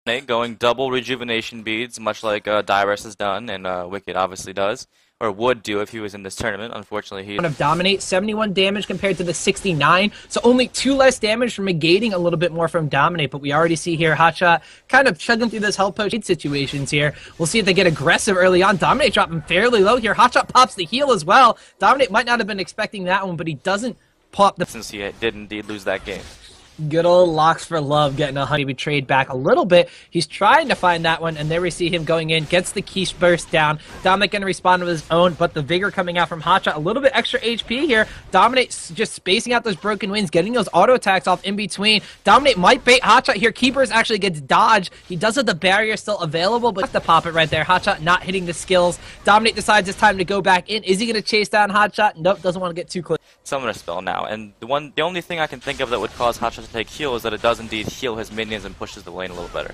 Going double rejuvenation beads, much like Dyrus has done, and Wicked obviously does, or would do if he was in this tournament. Unfortunately, he of Dominate, 71 damage compared to the 69, so only 2 less damage from negating a little bit more from Dominate, but we already see here Hotshot kind of chugging through this health potion situations here. We'll see if they get aggressive early on. Dominate dropping fairly low here. Hotshot pops the heal as well. Dominate might not have been expecting that one, but he doesn't pop the... since he did indeed lose that game. Good old Locks for Love getting a honey betrayed back a little bit. He's trying to find that one, and there we see him going in, gets the quiche burst down. Dominate going to respond with his own, but the Vigor coming out from Hotshot. A little bit extra HP here. Dominate just spacing out those broken wings, getting those auto attacks off in between. Dominate might bait Hotshot here. Keepers actually gets dodged. He does have the barrier still available, but have to pop it right there. Hotshot not hitting the skills. Dominate decides it's time to go back in. Is he going to chase down Hotshot? Nope, doesn't want to get too close. Summoner spell now, and the only thing I can think of that would cause Hotshot to take heal is that it does indeed heal his minions and pushes the lane a little better.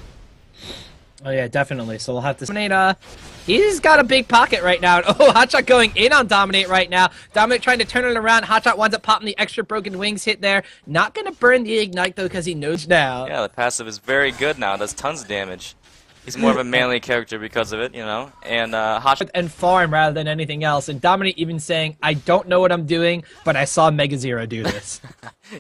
Oh yeah, definitely. So we'll have to Dominate. He's got a big pocket right now. Oh, Hotshot going in on Dominate right now. Dominate trying to turn it around. Hotshot winds up popping the extra broken wings hit there. Not gonna burn the ignite though because he knows now. Yeah, the passive is very good now. It does tons of damage. He's more of a melee character because of it, you know. And Hotshot and farm rather than anything else. And Dominate even saying, "I don't know what I'm doing, but I saw Mega Zero do this."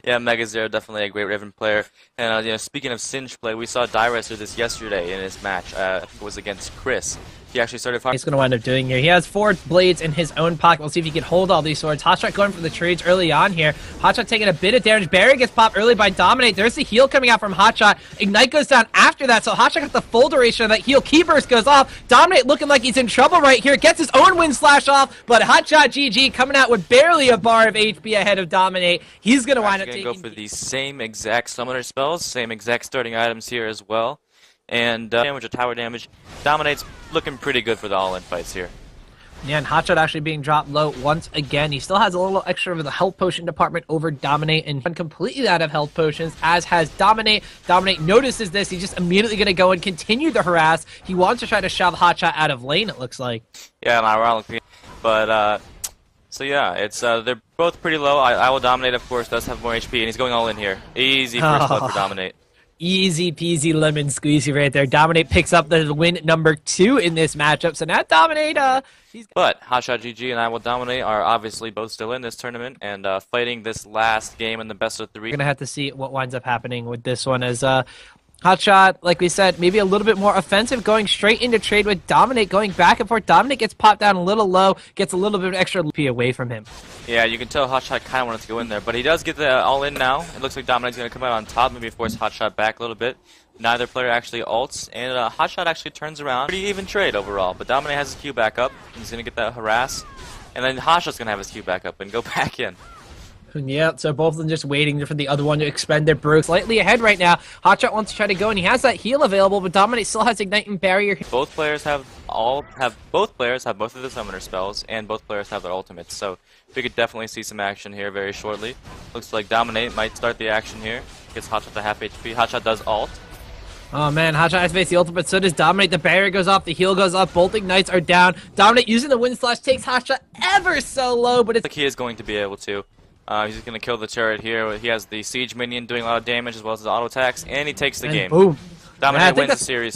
Yeah, Mega Zero definitely a great Riven player. And you know, speaking of Singe play, we saw Dyrus do this yesterday in his match. I think it was against Chris. He actually started firing. He's going to wind up doing here. He has 4 blades in his own pocket. We'll see if he can hold all these swords. Hotshot going for the trades early on here. Hotshot taking a bit of damage. Barrier gets popped early by Dominate. There's the heal coming out from Hotshot. Ignite goes down after that, so Hotshot got the full duration of that heal. Keyburst goes off. Dominate looking like he's in trouble right here. Gets his own wind slash off, but Hotshot GG coming out with barely a bar of HP ahead of Dominate. He's going to wind up taking... go for the same exact summoner spells, same exact starting items here as well. And damage or tower damage. Dominate's looking pretty good for the all-in fights here. Yeah, and Hotshot actually being dropped low once again. He still has a little extra of the health potion department over Dominate and completely out of health potions, as has Dominate. Dominate notices this. He's just immediately going to go and continue to harass. He wants to try to shove Hotshot out of lane, it looks like. Yeah, ironically. But, so yeah, it's they're both pretty low. Iwilldominate, of course, does have more HP, and he's going all in here. Easy first blood for Dominate. Easy peasy lemon squeezy right there. Dominate picks up the win number 2 in this matchup. So now Dominate, But Hotshot GG and Iwilldominate are obviously both still in this tournament and fighting this last game in the best of 3. We're gonna have to see what winds up happening with this one as Hotshot, like we said, maybe a little bit more offensive, going straight into trade with Dominate, going back and forth. Dominate gets popped down a little low, gets a little bit of extra LP away from him. Yeah, you can tell Hotshot kind of wanted to go in there, but he does get the all-in now. It looks like Dominate's going to come out on top, maybe force Hotshot back a little bit. Neither player actually ults, and Hotshot actually turns around. Pretty even trade overall, but Dominate has his Q back up. He's going to get that harass, and then Hotshot's going to have his Q back up and go back in. Yeah, so both of them just waiting for the other one to expend their brew. Slightly ahead right now. Hotshot wants to try to go, and he has that heal available, but Dominate still has Ignite and Barrier. Both players have both of the summoner spells, and both players have their ultimates. So we could definitely see some action here very shortly. Looks like Dominate might start the action here. Gets Hotshot to half HP. Hotshot does ult. Oh man, Hotshot activates the ultimate, so does Dominate. The barrier goes off, the heal goes up, both ignites are down. Dominate using the wind slash takes Hotshot ever so low, but it's like he is going to be able to. He's just going to kill the turret here. He has the siege minion doing a lot of damage as well as his auto attacks, and he takes the game. Boom. Dominate wins the series